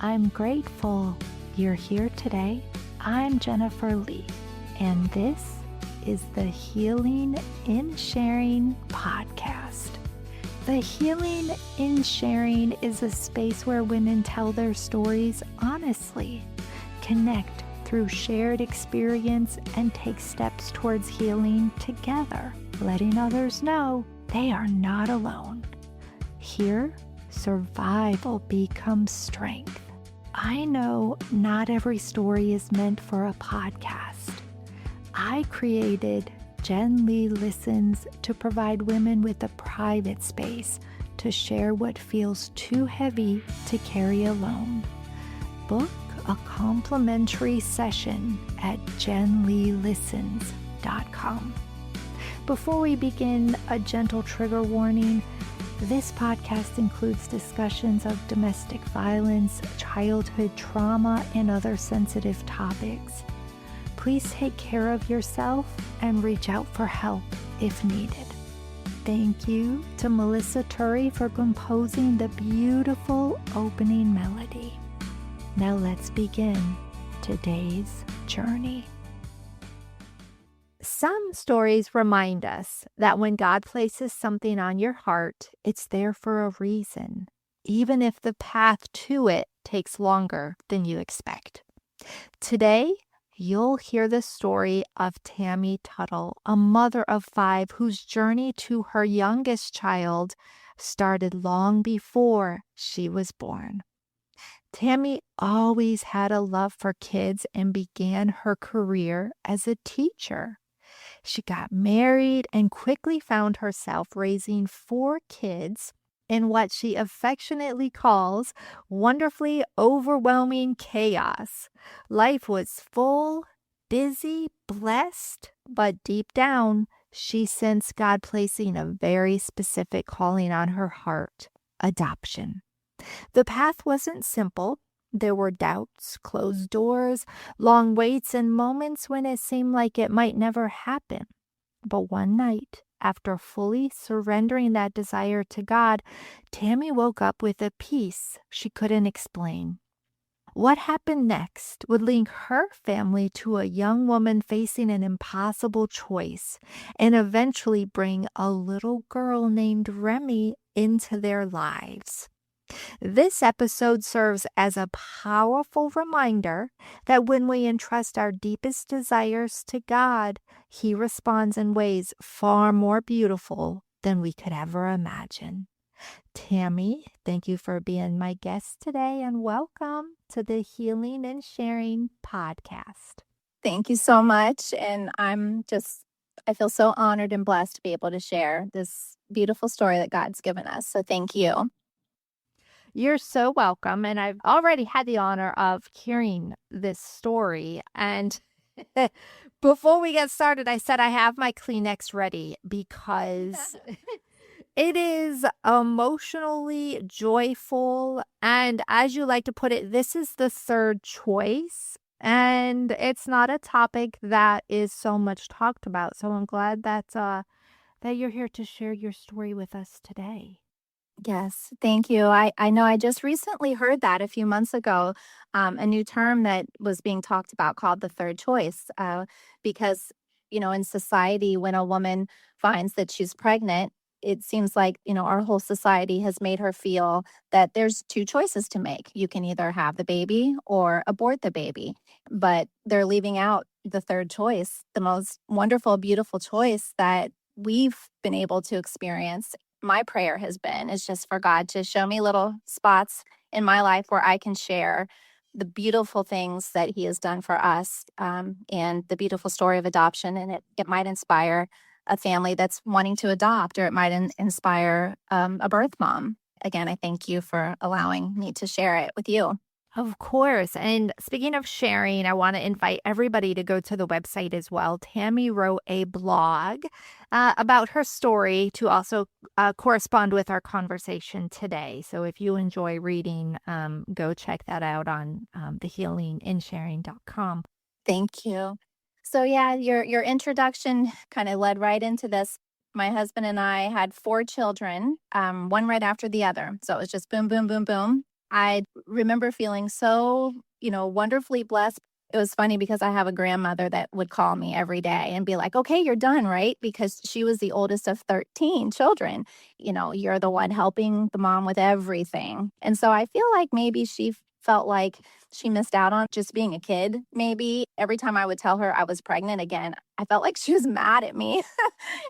I'm grateful you're here today. I'm Jennifer Lee, and this is the Healing in Sharing podcast. The Healing in Sharing is a space where women tell their stories honestly, connect through shared experience, and take steps towards healing together, letting others know they are not alone. Here, survival becomes strength. I know not every story is meant for a podcast. I created Jen Lee Listens to provide women with a private space to share what feels too heavy to carry alone. Book a complimentary session at jenleelistens.com. Before we begin, a gentle trigger warning. This podcast includes discussions of domestic violence, childhood trauma, and other sensitive topics. Please take care of yourself and reach out for help if needed. Thank you to Melissa Turry for composing the beautiful opening melody. Now let's begin today's journey. Some stories remind us that when God places something on your heart, it's there for a reason, even if the path to it takes longer than you expect. Today, you'll hear the story of Tammy Tuttle, a mother of 5 whose journey to her youngest child started long before she was born. Tammy always had a love for kids and began her career as a teacher. She got married and quickly found herself raising 4 kids in what she affectionately calls wonderfully overwhelming chaos. Life was full, busy, blessed, but deep down, she sensed God placing a very specific calling on her heart: adoption. The path wasn't simple. There were doubts, closed doors, long waits, and moments when it seemed like it might never happen. But one night, after fully surrendering that desire to God, Tammy woke up with a peace she couldn't explain. What happened next would link her family to a young woman facing an impossible choice and eventually bring a little girl named Remy into their lives. This episode serves as a powerful reminder that when we entrust our deepest desires to God, He responds in ways far more beautiful than we could ever imagine. Tammy, thank you for being my guest today, and welcome to the Healing and Sharing podcast. Thank you so much. And I feel so honored and blessed to be able to share this beautiful story that God's given us. So thank you. You're so welcome. And I've already had the honor of hearing this story. And before we get started, I said I have my Kleenex ready because it is emotionally joyful. And as you like to put it, this is the third choice. And it's not a topic that is so much talked about. So I'm glad that you're here to share your story with us today. Yes, thank you. I know I just recently heard that a few months ago, a new term that was being talked about called the third choice, because, in society, when a woman finds that she's pregnant, it seems like, our whole society has made her feel that there's 2 choices to make. You can either have the baby or abort the baby, but they're leaving out the third choice, the most wonderful, beautiful choice that we've been able to experience. My prayer has been is just for God to show me little spots in my life where I can share the beautiful things that He has done for us, and the beautiful story of adoption. And it might inspire a family that's wanting to adopt, or it might inspire a birth mom. Again, I thank you for allowing me to share it with you. Of course. And speaking of sharing, I want to invite everybody to go to the website as well. Tammy wrote a blog about her story to also correspond with our conversation today. So if you enjoy reading, go check that out on thehealinginsharing.com. Thank you. So yeah, your introduction kind of led right into this. My husband and I had 4 children, one right after the other. So it was just boom, boom, boom, boom. I remember feeling so, wonderfully blessed. It was funny because I have a grandmother that would call me every day and be like, "Okay, you're done, right?" Because she was the oldest of 13 children. You're the one helping the mom with everything. And so I feel like maybe she felt like she missed out on just being a kid. Maybe every time I would tell her I was pregnant again, I felt like she was mad at me.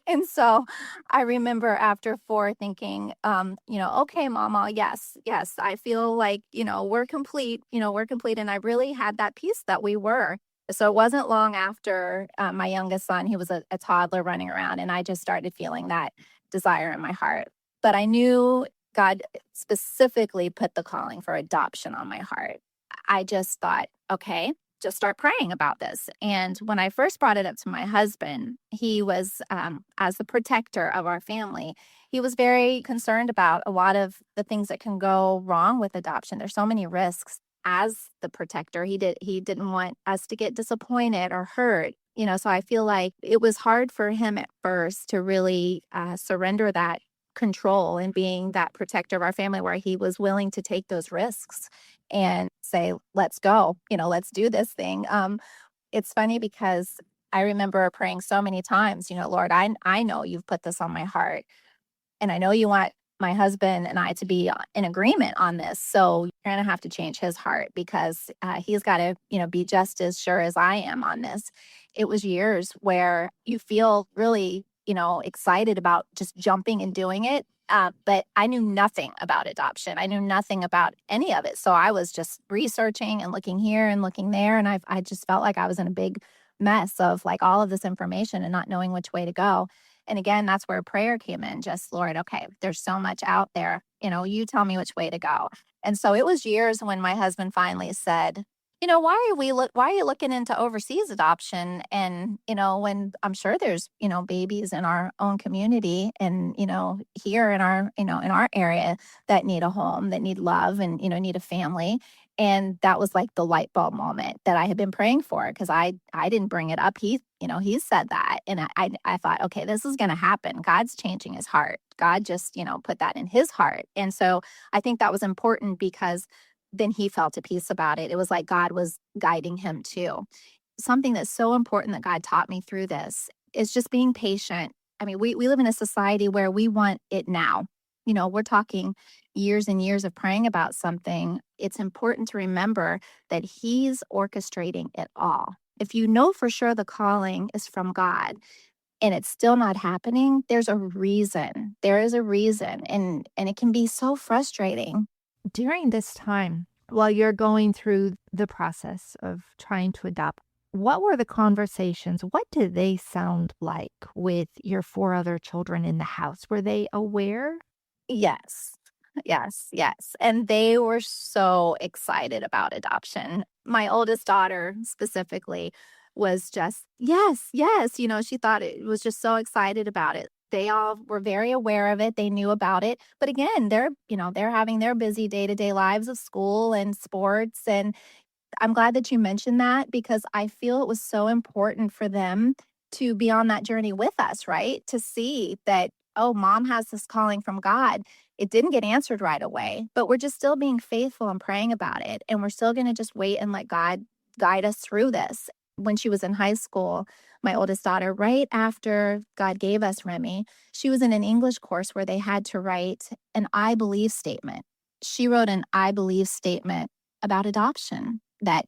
And so I remember after 4 thinking, "Okay, mama, yes, yes, I feel like, we're complete." And I really had that peace that we were. So it wasn't long after, my youngest son, he was a toddler running around, and I just started feeling that desire in my heart. But I knew God specifically put the calling for adoption on my heart. I just thought, "Okay, just start praying about this." And when I first brought it up to my husband, he was, as the protector of our family, he was very concerned about a lot of the things that can go wrong with adoption. There's so many risks. As the protector, he didn't want us to get disappointed or hurt. So I feel like it was hard for him at first to really surrender that control and being that protector of our family, where he was willing to take those risks and say, "Let's go, let's do this thing." It's funny because I remember praying so many times, "Lord, I know you've put this on my heart, and I know you want my husband and I to be in agreement on this. So you're going to have to change his heart, because he's got to, be just as sure as I am on this." It was years where you feel really, excited about just jumping and doing it. But I knew nothing about adoption. I knew nothing about any of it. So I was just researching and looking here and looking there. And I just felt like I was in a big mess of like all of this information and not knowing which way to go. And again, that's where prayer came in. Just, "Lord, okay, there's so much out there. You tell me which way to go." And so it was years when my husband finally said, why are you looking into overseas adoption? And, when I'm sure there's, babies in our own community and, here in our area that need a home, that need love and, need a family. And that was like the light bulb moment that I had been praying for, because I didn't bring it up. He said that. And I thought, okay, this is going to happen. God's changing his heart. God just, put that in his heart. And so I think that was important, because then he felt at peace about it. It was like God was guiding him too. Something that's so important that God taught me through this is just being patient. I mean, we live in a society where we want it now. We're talking years and years of praying about something. It's important to remember that he's orchestrating it all. If you know for sure the calling is from God and it's still not happening, there's a reason. There is a reason. And it can be so frustrating. During this time, while you're going through the process of trying to adopt, what were the conversations? What did they sound like with your 4 other children in the house? Were they aware? Yes. Yes, yes. And they were so excited about adoption. My oldest daughter specifically was just, "Yes, yes." She thought it was just so excited about it. They all were very aware of it. They knew about it. But again, they're having their busy day-to-day lives of school and sports. And I'm glad that you mentioned that, because I feel it was so important for them to be on that journey with us, right? To see that, oh, mom has this calling from God. It didn't get answered right away, but we're just still being faithful and praying about it. And we're still going to just wait and let God guide us through this. When she was in high school, my oldest daughter, right after God gave us Remy, she was in an English course where they had to write an "I believe" statement. She wrote an "I believe" statement about adoption, that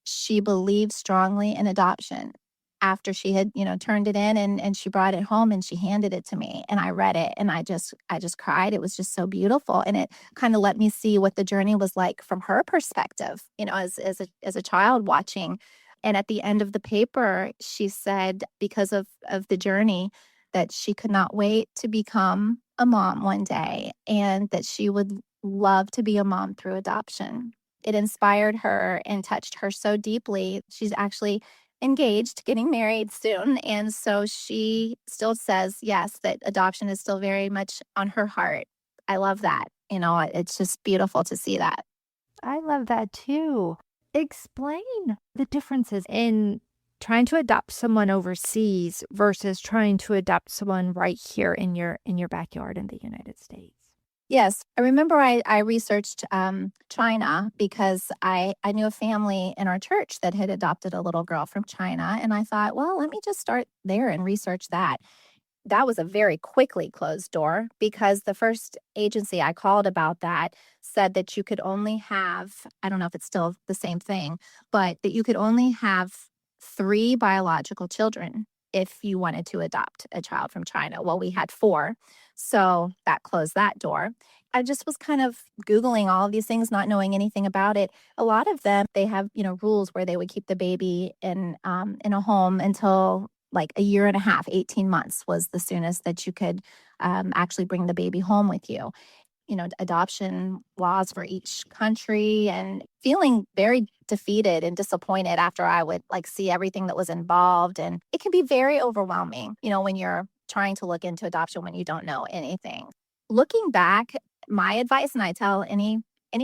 she believed strongly in adoption. After she had, turned it in, and she brought it home and she handed it to me, and I read it, and I just cried. It was just so beautiful, and it kind of let me see what the journey was like from her perspective, as a child watching. And at the end of the paper, she said, because of the journey, that she could not wait to become a mom one day, and that she would love to be a mom through adoption. It inspired her and touched her so deeply. She's actually engaged, getting married soon. And so she still says, yes, that adoption is still very much on her heart. I love that. It's just beautiful to see that. I love that too. Explain the differences in trying to adopt someone overseas versus trying to adopt someone right here in your backyard in the United States. Yes, I remember I researched China because I knew a family in our church that had adopted a little girl from China. And I thought, well, let me just start there and research that. That was a very quickly closed door because the first agency I called about that said that you could only have, I don't know if it's still the same thing, but that you could only have 3 biological children if you wanted to adopt a child from China. Well, we had 4, so that closed that door. I just was kind of Googling all of these things, not knowing anything about it. A lot of them, they have, rules where they would keep the baby in a home until like a year and a half, 18 months was the soonest that you could actually bring the baby home with you. Adoption laws for each country, and feeling very defeated and disappointed after I would like see everything that was involved. And it can be very overwhelming, when you're trying to look into adoption when you don't know anything. Looking back, my advice, and I tell any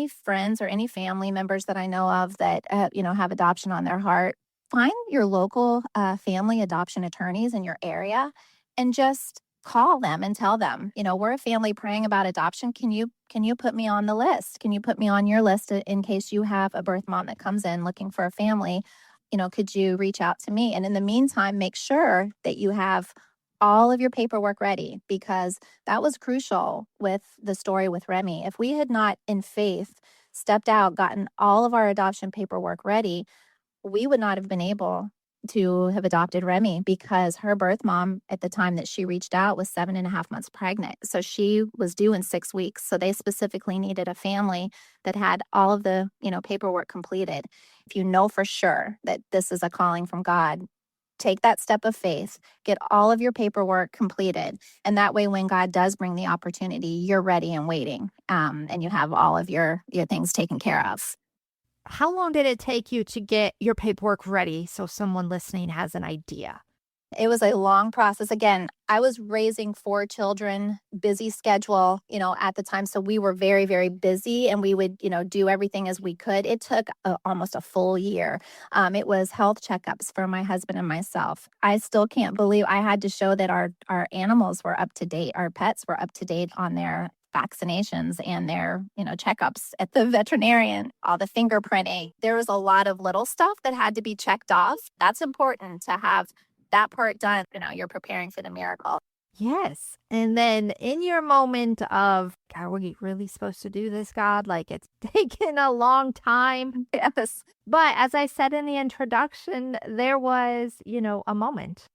friends or any family members that I know of that have adoption on their heart, find your local family adoption attorneys in your area and just call them and tell them, we're a family praying about adoption. Can you put me on the list? Can you put me on your list in case you have a birth mom that comes in looking for a family? Could you reach out to me? And in the meantime, make sure that you have all of your paperwork ready, because that was crucial with the story with Remy. If we had not in faith stepped out, gotten all of our adoption paperwork ready, we would not have been able to have adopted Remy, because her birth mom at the time that she reached out was 7.5 months pregnant. So she was due in 6 weeks. So they specifically needed a family that had all of the, paperwork completed. If you know for sure that this is a calling from God, take that step of faith, get all of your paperwork completed. And that way, when God does bring the opportunity, you're ready and waiting, and you have all of your things taken care of. How long did it take you to get your paperwork ready so someone listening has an idea? It was a long process. Again, I was raising 4 children, busy schedule, at the time. So we were very, very busy, and we would, do everything as we could. It took almost a full year. It was health checkups for my husband and myself. I still can't believe I had to show that our animals were up to date. Our pets were up to date on their vaccinations and their, checkups at the veterinarian, all the fingerprinting. There was a lot of little stuff that had to be checked off. That's important to have that part done. You're preparing for the miracle. Yes. And then in your moment of, are we really supposed to do this, God? Like it's taken a long time. Yes. But as I said in the introduction, there was, a moment.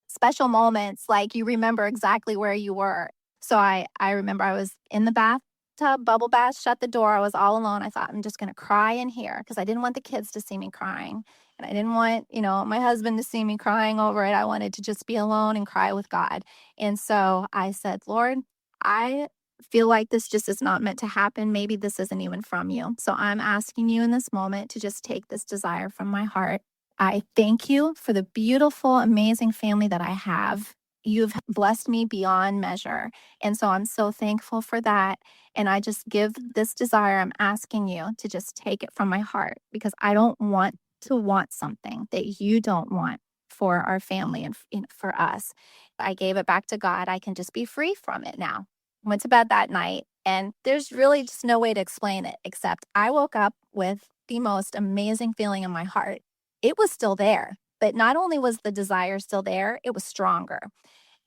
Special moments, like you remember exactly where you were. So I remember I was in the bathtub, bubble bath, shut the door. I was all alone. I thought I'm just going to cry in here because I didn't want the kids to see me crying. And I didn't want, my husband to see me crying over it. I wanted to just be alone and cry with God. And so I said, Lord, I feel like this just is not meant to happen. Maybe this isn't even from you. So I'm asking you in this moment to just take this desire from my heart. I thank you for the beautiful, amazing family that I have. You've blessed me beyond measure. And so I'm so thankful for that. And I just give this desire, I'm asking you to just take it from my heart, because I don't want to want something that you don't want for our family and for us. I gave it back to God. I can just be free from it now. Went to bed that night, and there's really just no way to explain it except I woke up with the most amazing feeling in my heart. It was still there, but not only was the desire still there, it was stronger.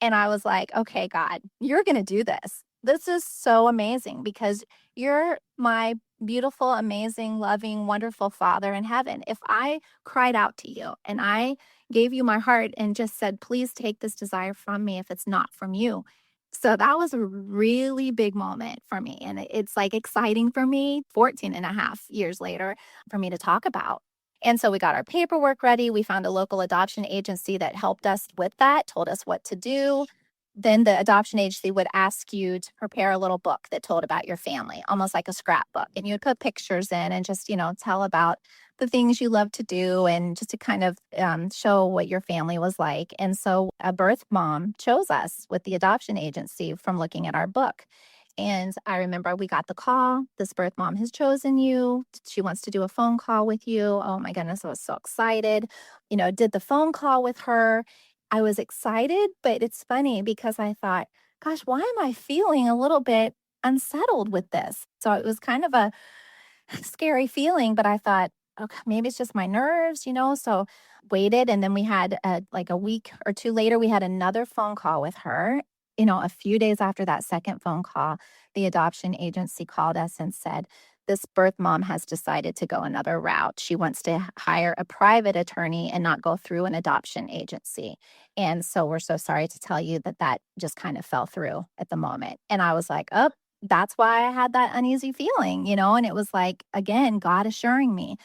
And I was like, okay, God, you're going to do this. This is so amazing because you're my beautiful, amazing, loving, wonderful Father in heaven. If I cried out to you and I gave you my heart and just said, please take this desire from me if it's not from you. So that was a really big moment for me. And it's like exciting for me 14 and a half years later for me to talk about. And so we got our paperwork ready. We found a local adoption agency that helped us with that, told us what to do. Then the adoption agency would ask you to prepare a little book that told about your family, almost like a scrapbook. And you would put pictures in and just, tell about the things you love to do, and just to kind of show what your family was like. And so a birth mom chose us with the adoption agency from looking at our book. And I remember we got the call. This birth mom has chosen you. She wants to do a phone call with you. Oh my goodness, I was so excited. Did the phone call with her. I was excited, but it's funny because I thought, gosh, why am I feeling a little bit unsettled with this. So it was kind of a scary feeling, but I thought, okay, maybe it's just my nerves, So waited, and then we had like a week or two later, we had another phone call with her. A few days after that second phone call, the adoption agency called us and said, this birth mom has decided to go another route. She wants to hire a private attorney and not go through an adoption agency. And so we're so sorry to tell you that that just kind of fell through at the moment. And I was like, oh, that's why I had that uneasy feeling, and it was like, again, God assuring me,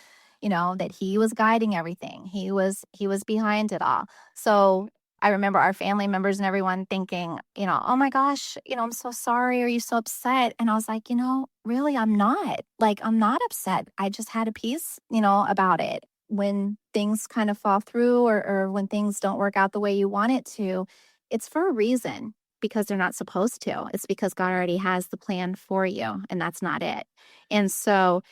that he was guiding everything. He was behind it all. So I remember our family members and everyone thinking, oh my gosh, I'm so sorry. Are you so upset? And I was like, really, I'm not. Like, I'm not upset. I just had a peace, about it. When things kind of fall through, or when things don't work out the way you want it to, it's for a reason, because they're not supposed to. It's because God already has the plan for you, and that's not it. And so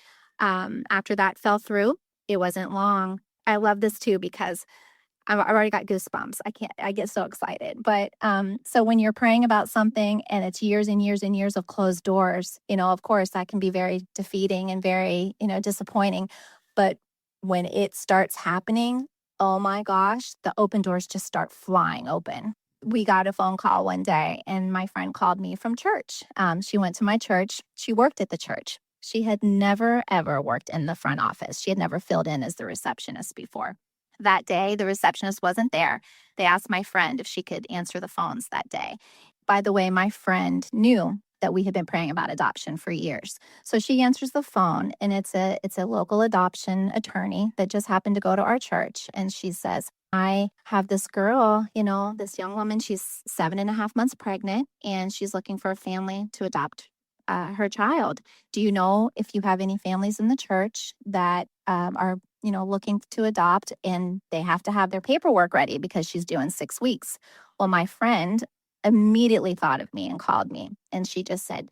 after that fell through, it wasn't long. I love this too because I've already got goosebumps. I get so excited. But so when you're praying about something and it's years and years and years of closed doors, of course, that can be very defeating and very, disappointing. But when it starts happening, oh my gosh, the open doors just start flying open. We got a phone call one day, and my friend called me from church. She went to my church. She worked at the church. She had never, ever worked in the front office. She had never filled in as the receptionist before. That day, the receptionist wasn't there. They asked my friend if she could answer the phones that day. By the way, my friend knew that we had been praying about adoption for years. So she answers the phone, and it's a local adoption attorney that just happened to go to our church. And she says, I have this girl, this young woman, she's 7.5 months pregnant, and she's looking for a family to adopt her child. Do you know if you have any families in the church that are looking to adopt, and they have to have their paperwork ready because she's due in 6 weeks? Well, my friend immediately thought of me and called me. And she just said,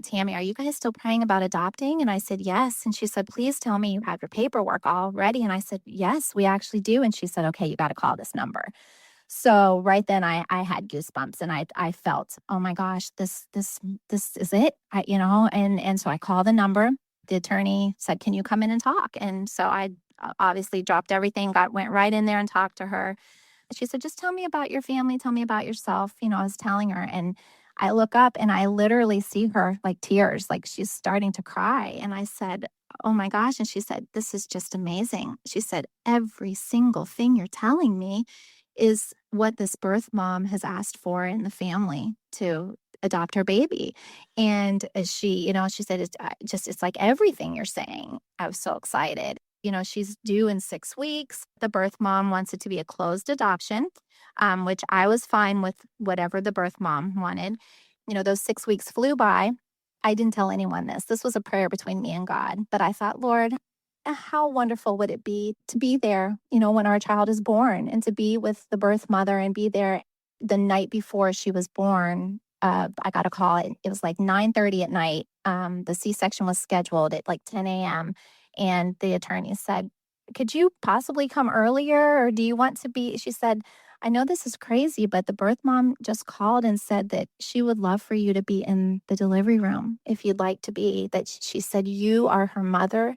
Tammy, are you guys still praying about adopting? And I said, yes. And she said, please tell me you have your paperwork all ready. And I said, yes, we actually do. And she said, okay, you got to call this number. So right then I had goosebumps, and I felt, oh my gosh, this is it. And so I called the number. The attorney said, can you come in and talk? And so I obviously dropped everything, went right in there and talked to her. She said, just tell me about your family, tell me about yourself. I was telling her, and I look up and I literally see her, like, tears, like she's starting to cry. And I said, oh my gosh. And she said, this is just amazing. She said, every single thing you're telling me is what this birth mom has asked for in the family, to adopt her baby. And she said, it's like everything you're saying. I was so excited. She's due in 6 weeks. The birth mom wants it to be a closed adoption, which I was fine with whatever the birth mom wanted. Those 6 weeks flew by. I didn't tell anyone this. This was a prayer between me and God. But I thought, Lord, how wonderful would it be to be there, when our child is born, and to be with the birth mother and be there the night before she was born. I got a call. It was like 9:30 at night. The C-section was scheduled at like 10 a.m. And the attorney said, could you possibly come earlier, or do you want to be? She said, I know this is crazy, but the birth mom just called and said that she would love for you to be in the delivery room if you'd like to be. That she said, you are her mother.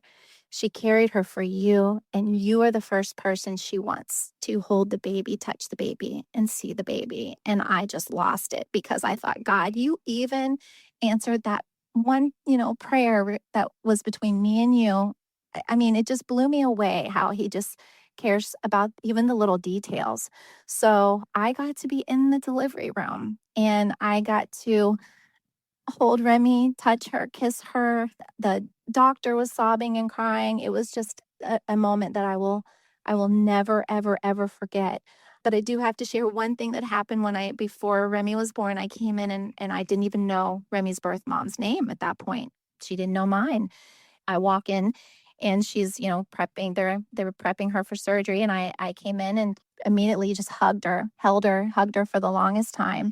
She carried her for you, and you are the first person she wants to hold the baby, touch the baby, and see the baby. And I just lost it, because I thought, God, you even answered that one, prayer that was between me and you. I mean, it just blew me away how he just cares about even the little details. So I got to be in the delivery room, and I got to hold Remy, touch her, kiss her. The doctor was sobbing and crying. It was just a moment that I will never, ever, ever forget. But I do have to share one thing that happened before Remy was born. I came in, and I didn't even know Remy's birth mom's name at that point. She didn't know mine. I walk in, and she's, prepping. They were prepping her for surgery. And I came in and immediately just hugged her, held her, hugged her for the longest time.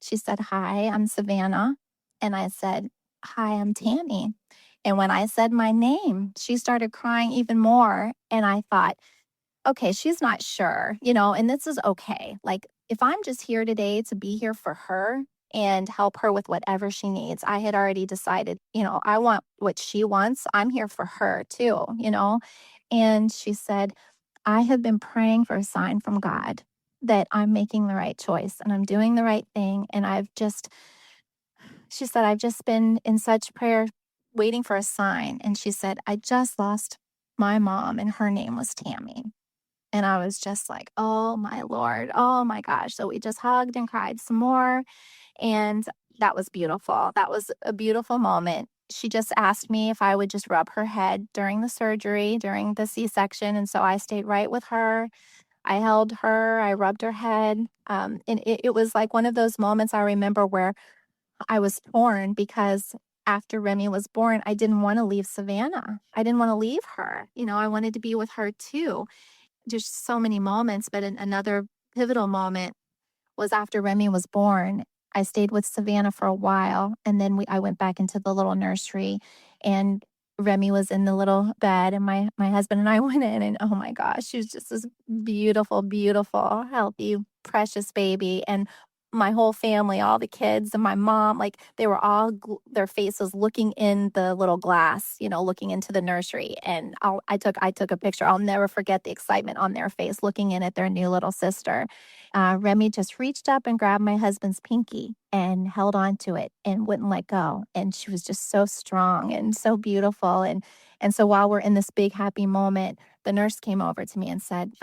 She said, hi, I'm Savannah. And I said, hi, I'm Tammy. And when I said my name, she started crying even more. And I thought, okay, she's not sure, and this is okay. Like, if I'm just here today to be here for her, and help her with whatever she needs. I had already decided, I want what she wants. I'm here for her too. And she said, I have been praying for a sign from God that I'm making the right choice and I'm doing the right thing. And she said, I've just been in such prayer waiting for a sign. And she said, I just lost my mom and her name was Tammy. And I was just like, oh my Lord, oh my gosh. So we just hugged and cried some more. And that was beautiful. That was a beautiful moment. She just asked me if I would just rub her head during the surgery, during the C-section. And so I stayed right with her. I held her, I rubbed her head. And it was like one of those moments I remember where I was torn because after Remy was born, I didn't want to leave Savannah. I didn't want to leave her. I wanted to be with her too. There's so many moments, but another pivotal moment was after Remy was born. I stayed with Savannah for a while, and then I went back into the little nursery, and Remy was in the little bed, and my husband and I went in, and oh my gosh, she was just this beautiful, beautiful, healthy, precious baby, and my whole family, all the kids and my mom, like they were all their faces looking in the little glass, looking into the nursery. And I took a picture. I'll never forget the excitement on their face looking in at their new little sister. Remy just reached up and grabbed my husband's pinky and held on to it and wouldn't let go. And she was just so strong and so beautiful. And so while we're in this big happy moment, the nurse came over to me and said,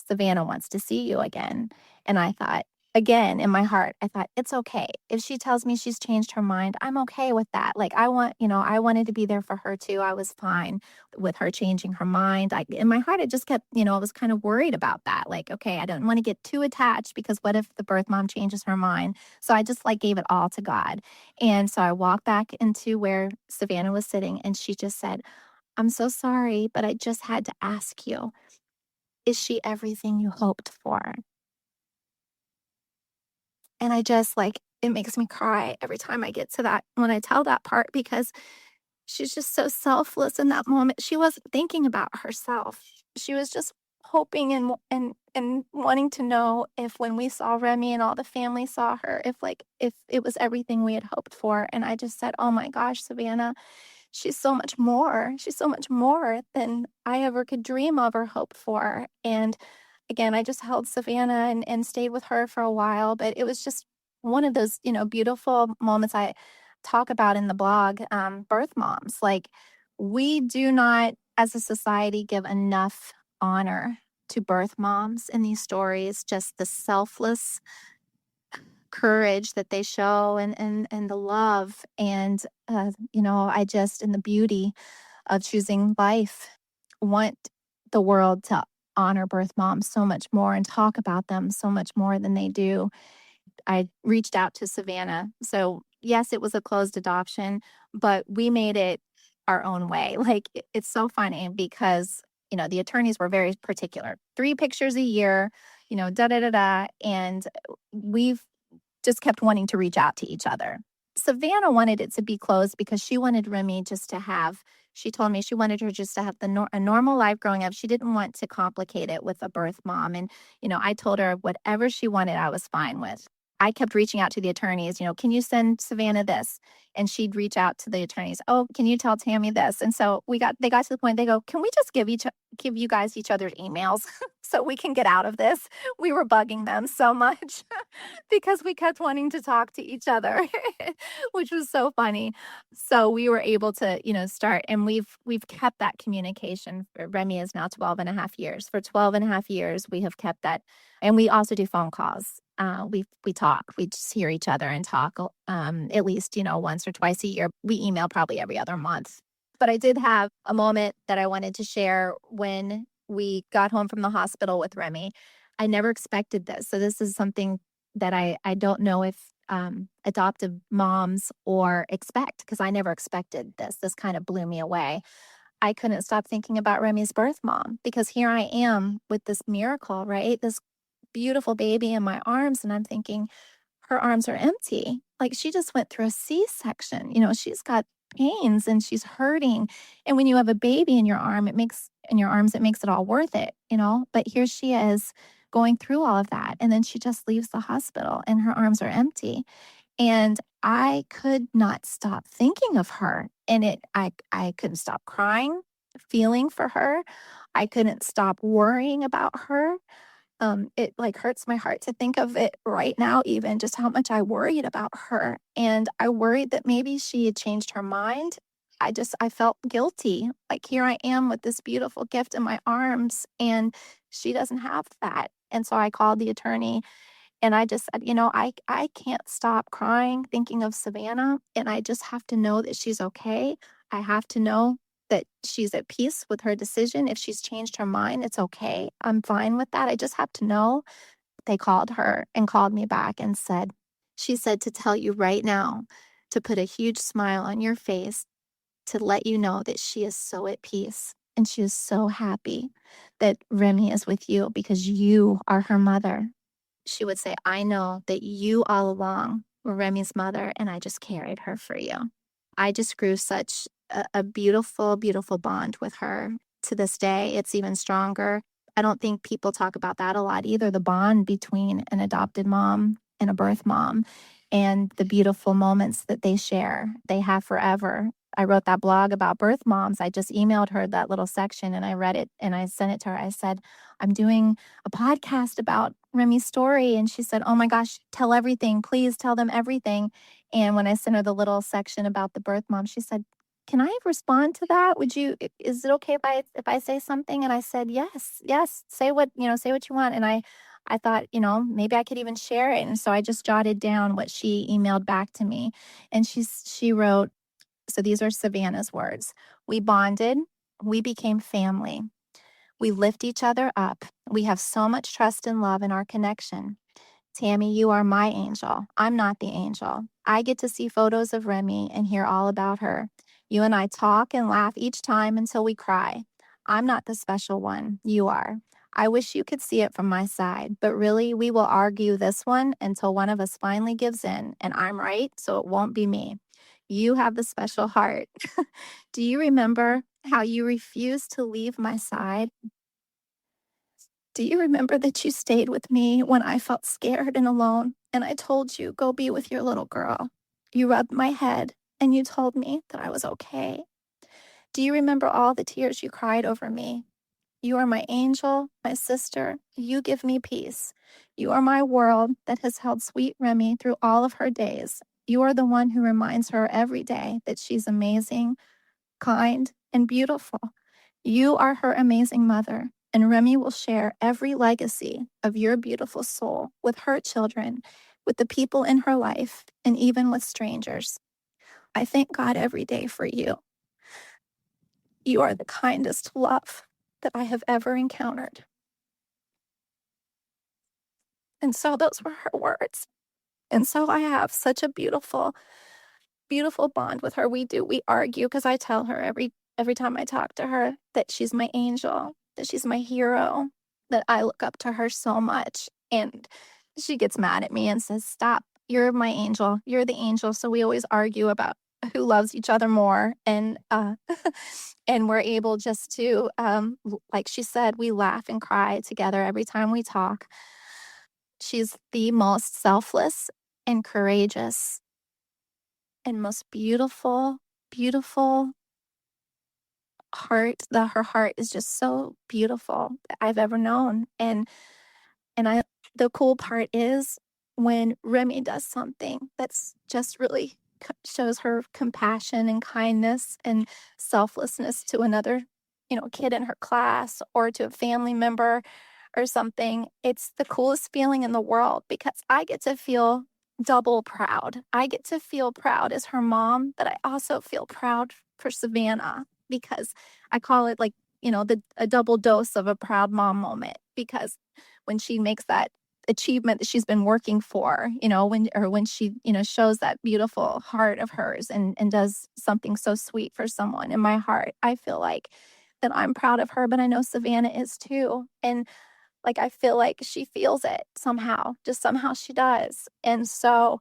Savannah wants to see you again. And I thought, again, in my heart, I thought, it's okay. If she tells me she's changed her mind, I'm okay with that. Like, I wanted to be there for her too. I was fine with her changing her mind. In my heart, it just kept, I was kind of worried about that. Like, okay, I don't want to get too attached because what if the birth mom changes her mind? So I just like gave it all to God. And so I walked back into where Savannah was sitting and she just said, I'm so sorry, but I just had to ask you, is she everything you hoped for? And I just like, it makes me cry every time I get to that when I tell that part because she's just so selfless in that moment. She wasn't thinking about herself. She was just hoping and wanting to know if when we saw Remy and all the family saw her, if it was everything we had hoped for. And I just said, "Oh my gosh, Savannah, she's so much more. She's so much more than I ever could dream of or hope for." And again, I just held Savannah and stayed with her for a while, but it was just one of those, beautiful moments I talk about in the blog, birth moms. Like, we do not, as a society, give enough honor to birth moms in these stories, just the selfless courage that they show and the love and I just in the beauty of choosing life want the world to honor birth moms so much more and talk about them so much more than they do. I reached out to Savannah. So, yes, it was a closed adoption, but we made it our own way. Like, it's so funny because, the attorneys were very particular 3 pictures a year, da da da da. And we've just kept wanting to reach out to each other. Savannah wanted it to be closed because she wanted Remy just to have, she told me she wanted her just to have a normal life growing up. She didn't want to complicate it with a birth mom. And, I told her whatever she wanted, I was fine with. I kept reaching out to the attorneys, can you send Savannah this? And she'd reach out to the attorneys. Oh, can you tell Tammy this? And so they got to the point, they go, can we just give you guys each other's emails so we can get out of this? We were bugging them so much because we kept wanting to talk to each other, which was so funny. So we were able to, start and we've kept that communication. Remy is now 12 and a half years. For 12 and a half years, we have kept that. And we also do phone calls. We talk. We just hear each other and talk at least, once or twice a year. We email probably every other month. But I did have a moment that I wanted to share when we got home from the hospital with Remy. I never expected this. So this is something that I don't know if adoptive moms or expect because I never expected this. This kind of blew me away. I couldn't stop thinking about Remy's birth mom because here I am with this miracle, right? This beautiful baby in my arms. And I'm thinking, her arms are empty. Like she just went through a C-section. She's got pains and she's hurting. And when you have a baby in your arm, it makes it all worth it. But here she is going through all of that. And then she just leaves the hospital and her arms are empty. And I could not stop thinking of her, and I couldn't stop crying, feeling for her. I couldn't stop worrying about her. It, like, hurts my heart to think of it right now even, just how much I worried about her, and I worried that maybe she had changed her mind. I felt guilty, like, here I am with this beautiful gift in my arms, and she doesn't have that, and so I called the attorney, and I just said, I can't stop crying thinking of Savannah, and I just have to know that she's okay. I have to know that she's at peace with her decision. If she's changed her mind, it's okay. I'm fine with that. I just have to know." They called her and called me back and said, she said to tell you right now to put a huge smile on your face, to let you know that she is so at peace and she is so happy that Remy is with you because you are her mother. She would say, "I know that you all along were Remy's mother, and I just carried her for you." I just grew such a beautiful, beautiful bond with her. To this day, it's even stronger. I don't think people talk about that a lot either, the bond between an adopted mom and a birth mom and the beautiful moments that they share, they have forever. I wrote that blog about birth moms. I just emailed her that little section and I read it and I sent it to her. I said, "I'm doing a podcast about Remy's story." And she said, "Oh my gosh, tell everything. Please tell them everything." And when I sent her the little section about the birth mom, she said, "Can I respond to that? Is it okay if I say something?" And I said, "Yes, yes. Say what you want." And I thought, maybe I could even share it. And so I just jotted down what she emailed back to me. And she wrote, so these are Savannah's words. "We bonded, we became family. We lift each other up. We have so much trust and love in our connection. Tammy, you are my angel. I'm not the angel. I get to see photos of Remy and hear all about her. You and I talk and laugh each time until we cry. I'm not the special one. You are. I wish you could see it from my side, but really, we will argue this one until one of us finally gives in, and I'm right, so it won't be me. You have the special heart. Do you remember how you refused to leave my side? Do you remember that you stayed with me when I felt scared and alone? And I told you, go be with your little girl. You rubbed my head and you told me that I was okay. Do you remember all the tears you cried over me? You are my angel, my sister. You give me peace. You are my world that has held sweet Remy through all of her days. You are the one who reminds her every day that she's amazing, kind, and beautiful. You are her amazing mother, and Remy will share every legacy of your beautiful soul with her children, with the people in her life, and even with strangers. I thank God every day for you. You are the kindest love that I have ever encountered." And so those were her words. And so I have such a beautiful, beautiful bond with her. We argue because I tell her every time I talk to her that she's my angel, that she's my hero, that I look up to her so much. And she gets mad at me and says, "Stop. You're my angel. You're the angel." So we always argue about who loves each other more. And and we're able just to like she said, we laugh and cry together every time we talk. She's the most selfless and courageous and most beautiful, beautiful heart. Her heart is just so beautiful that I've ever known. And I the cool part is when Remy does something that's just really shows her compassion and kindness and selflessness to another, kid in her class or to a family member or something, it's the coolest feeling in the world because I get to feel double proud. I get to feel proud as her mom, but I also feel proud for Savannah because I call it like, a double dose of a proud mom moment because when she makes that achievement that she's been working for, when she, shows that beautiful heart of hers and does something so sweet for someone in my heart, I feel like that I'm proud of her, but I know Savannah is too. And like, I feel like she feels it somehow, just somehow she does. And so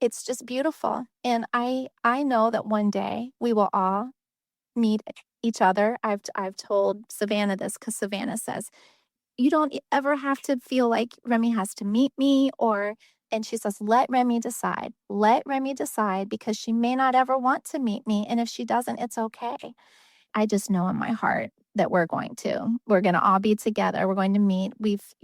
it's just beautiful. And I know that one day we will all meet each other. I've told Savannah this because Savannah says, "You don't ever have to feel like Remy has to meet me or And she says, let Remy decide. Let Remy decide because she may not ever want to meet me. And if she doesn't, it's okay. I just know in my heart that we're going to. We're going to all be together. We're going to meet.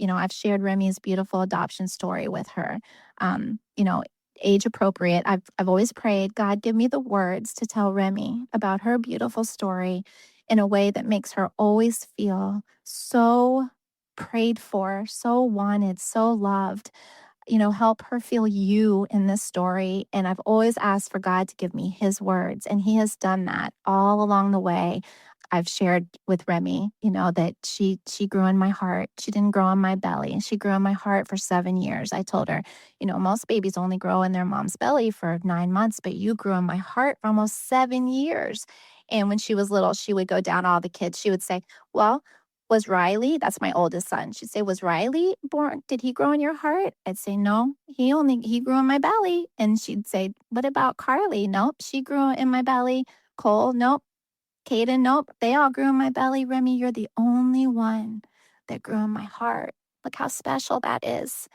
I've shared Remy's beautiful adoption story with her. You know, age appropriate. I've always prayed, God, give me the words to tell Remy about her beautiful story in a way that makes her always feel so prayed for, so wanted, so loved. Help her feel you in this story. And I've always asked for God to give me his words, and he has done that all along the way. I've shared with Remy, that she grew in my heart. She didn't grow in my belly. She grew in my heart for 7 years. I told her, most babies only grow in their mom's belly for 9 months, but you grew in my heart for almost 7 years. And when she was little, she would go down all the kids. She would say, well, was Riley, that's my oldest son. She'd say, was Riley born? Did he grow in your heart? I'd say, no, he grew in my belly. And she'd say, what about Carly? Nope, she grew in my belly. Cole, nope. Caden, nope. They all grew in my belly. Remy, you're the only one that grew in my heart. Look how special that is.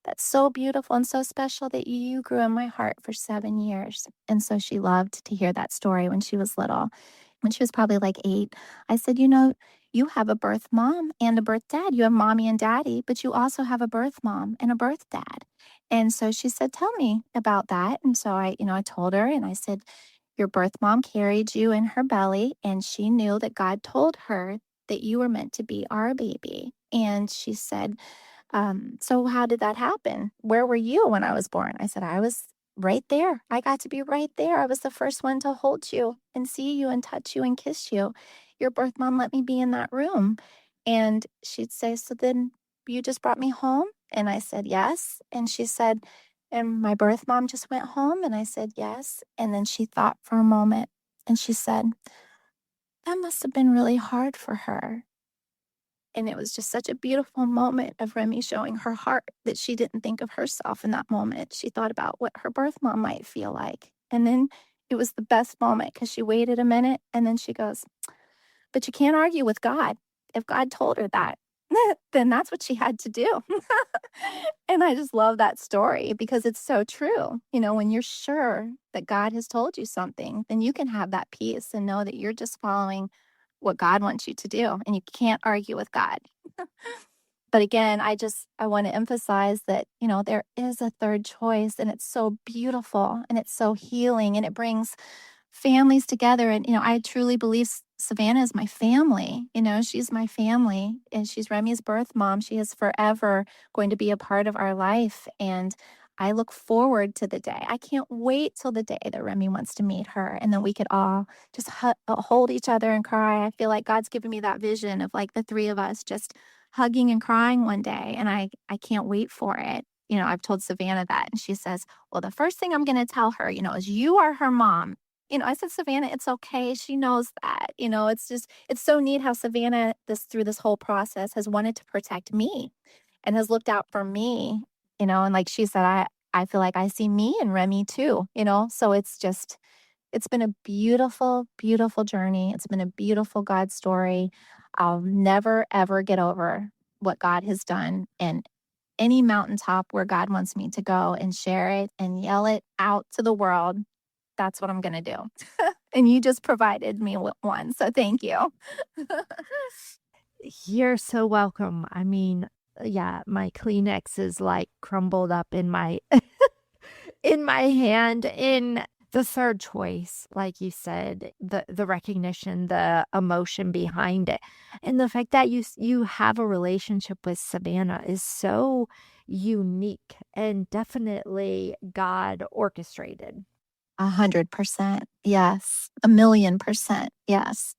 That's so beautiful and so special that you grew in my heart for 7 years. And so she loved to hear that story when she was little. When she was probably like 8, I said, you have a birth mom and a birth dad. You have mommy and daddy, but you also have a birth mom and a birth dad. And so she said, tell me about that. And so I told her, and I said, your birth mom carried you in her belly, and she knew that God told her that you were meant to be our baby. And she said, so how did that happen? Where were you when I was born? I said, I was right there. I got to be right there. I was the first one to hold you and see you and touch you and kiss you. Your birth mom let me be in that room. And she'd say, so then you just brought me home? And I said, yes. And she said, and my birth mom just went home? And I said, yes. And then she thought for a moment and she said, that must have been really hard for her. And it was just such a beautiful moment of Remy showing her heart that she didn't think of herself in that moment. She thought about what her birth mom might feel like. And then it was the best moment because she waited a minute and then she goes, but you can't argue with God. If God told her that, then that's what she had to do. And I just love that story because it's so true. When you're sure that God has told you something, then you can have that peace and know that you're just following what God wants you to do, and you can't argue with God. But again, I want to emphasize that, there is a third choice, and it's so beautiful and it's so healing, and it brings families together. And, I truly believe Savannah is my family. She's my family, and she's Remy's birth mom. She is forever going to be a part of our life. And I look forward to the day. I can't wait till the day that Remy wants to meet her. And then we could all just hold each other and cry. I feel like God's given me that vision of like the three of us just hugging and crying one day. And I can't wait for it. I've told Savannah that. And she says, well, the first thing I'm going to tell her, is you are her mom. I said, Savannah, it's okay. She knows that. It's so neat how Savannah, through this whole process, has wanted to protect me and has looked out for me, and like she said, I feel like I see me and Remy too, so it's been a beautiful, beautiful journey. It's been a beautiful God story. I'll never, ever get over what God has done. And any mountaintop where God wants me to go and share it and yell it out to the world, that's what I'm going to do. And you just provided me with one. So thank you. You're so welcome. I mean, yeah, my Kleenex is like crumbled up in my in my hand in the third choice, like you said, the recognition, the emotion behind it. And the fact that you have a relationship with Savannah is so unique and definitely God orchestrated. 100%. Yes. 1,000,000%. Yes.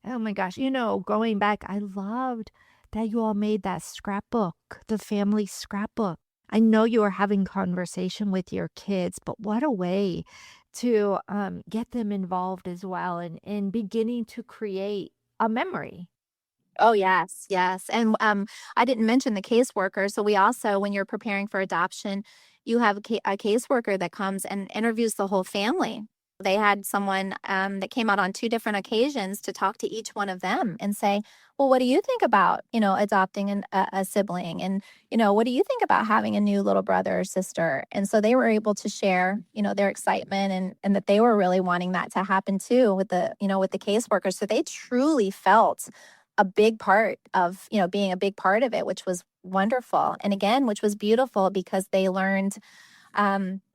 Oh my gosh. Going back, I loved that you all made that scrapbook, the family scrapbook. I know you were having conversation with your kids, but what a way to get them involved as well and beginning to create a memory. Oh, yes. Yes. And I didn't mention the caseworker. So we also, when you're preparing for adoption, you have a caseworker that comes and interviews the whole family. They had someone that came out on 2 different occasions to talk to each one of them and say, well, what do you think about, adopting a sibling? And, what do you think about having a new little brother or sister? And so they were able to share, their excitement and that they were really wanting that to happen too with the caseworkers. So they truly felt a big part of, being a big part of it, which was wonderful. And again, which was beautiful because they learned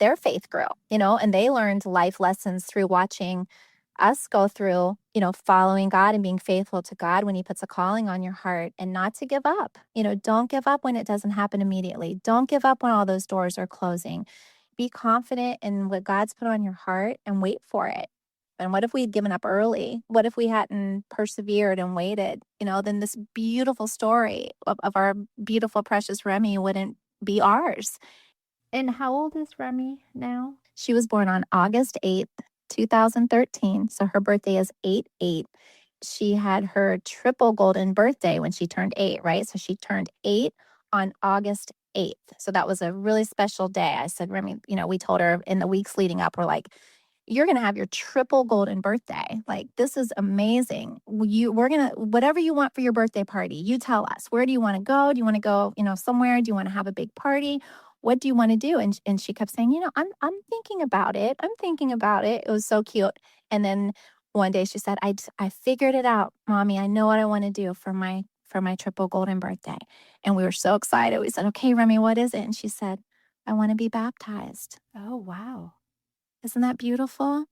their faith grew, and they learned life lessons through watching us go through, following God and being faithful to God when He puts a calling on your heart and not to give up. Don't give up when it doesn't happen immediately. Don't give up when all those doors are closing. Be confident in what God's put on your heart and wait for it. And what if we'd given up early? What if we hadn't persevered and waited? Then this beautiful story of our beautiful, precious Remy wouldn't be ours. And how old is Remy now? She was born on August 8th, 2013. So her birthday is 8/8. She had her triple golden birthday when she turned 8, right? So she turned 8 on August 8th. So that was a really special day. I said, Remy, we told her in the weeks leading up, we're like, you're going to have your triple golden birthday. Like, this is amazing. We're going to, whatever you want for your birthday party, you tell us. Where do you want to go? Do you want to go, somewhere? Do you want to have a big party? What do you want to do? And she kept saying, I'm thinking about it. I'm thinking about it. It was so cute. And then one day she said, I figured it out, Mommy. I know what I want to do for my triple golden birthday. And we were so excited. We said, okay, Remy, what is it? And she said, I want to be baptized. Oh, wow. Isn't that beautiful?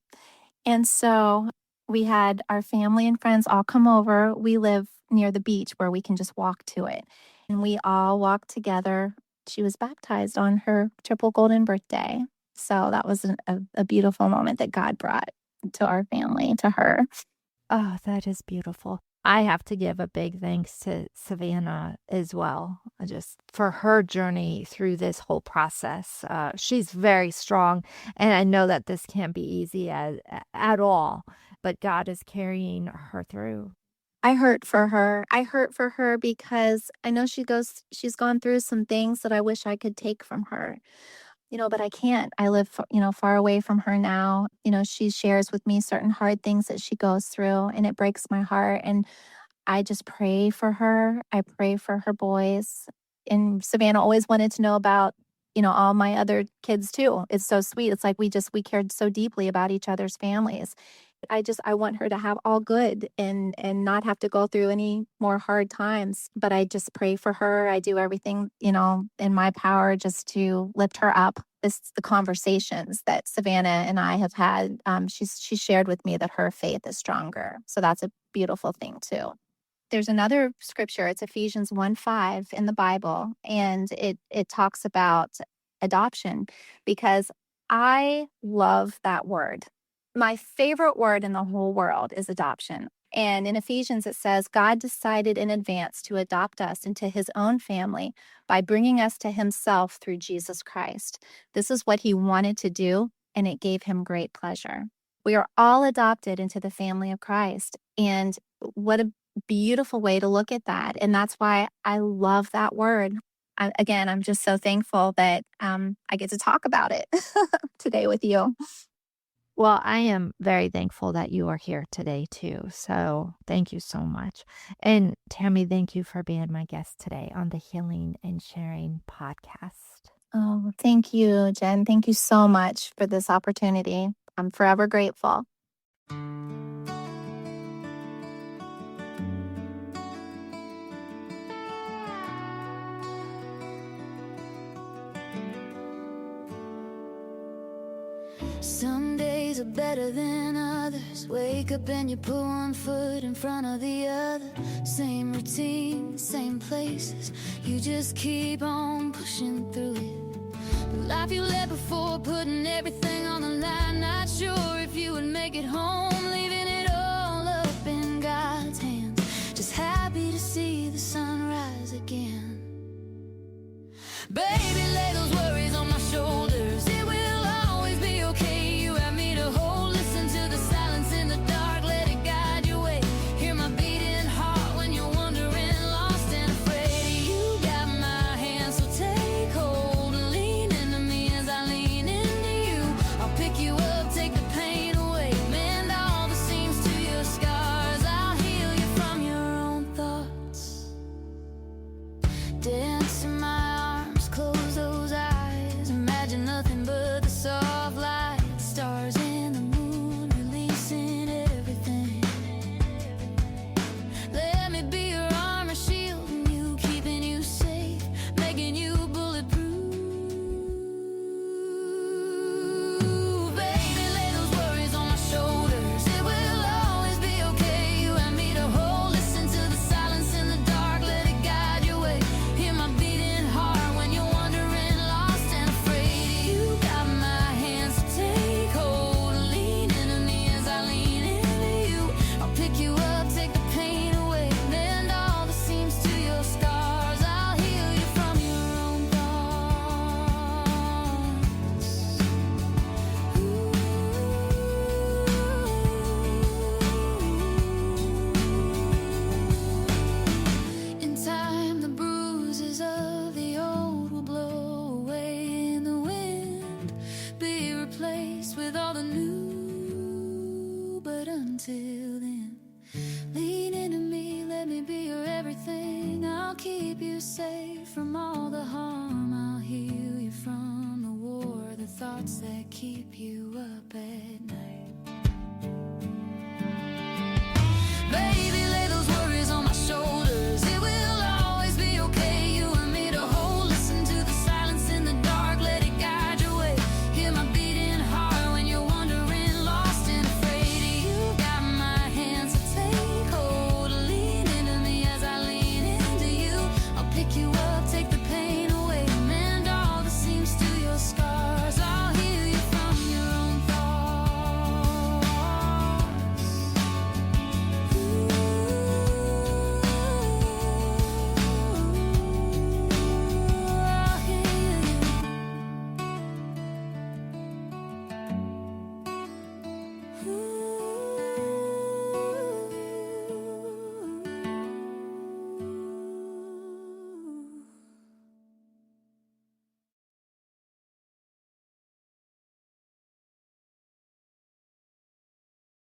And so we had our family and friends all come over. We live near the beach where we can just walk to it. And we all walked together. She was baptized on her triple golden birthday. So that was a beautiful moment that God brought to our family, to her. Oh, that is beautiful. I have to give a big thanks to Savannah as well, just for her journey through this whole process. She's very strong, and I know that this can't be easy at all, but God is carrying her through. I hurt for her. I hurt for her because I know she's gone through some things that I wish I could take from her. But I can't. I live, far away from her now. She shares with me certain hard things that she goes through, and it breaks my heart. And I just pray for her. I pray for her boys. And Savannah always wanted to know about, all my other kids too. It's so sweet. It's like we cared so deeply about each other's families. I want her to have all good and not have to go through any more hard times. But I just pray for her. I do everything, in my power just to lift her up. The conversations that Savannah and I have had. She shared with me that her faith is stronger. So that's a beautiful thing too. There's another scripture, it's Ephesians 1:5 in the Bible, and it talks about adoption because I love that word. My favorite word in the whole world is adoption. And in Ephesians, it says, God decided in advance to adopt us into His own family by bringing us to Himself through Jesus Christ. This is what He wanted to do, and it gave Him great pleasure. We are all adopted into the family of Christ. And what a beautiful way to look at that. And that's why I love that word. I'm just so thankful that I get to talk about it today with you. Well, I am very thankful that you are here today too. So thank you so much. And Tammy, thank you for being my guest today on the Healing and Sharing podcast. Oh, thank you, Jen. Thank you so much for this opportunity. I'm forever grateful. Some days are better than others. Wake up and you put one foot in front of the other. Same routine, same places. You just keep on pushing through it. The life you led before, putting everything on the line. Not sure if you would make it home.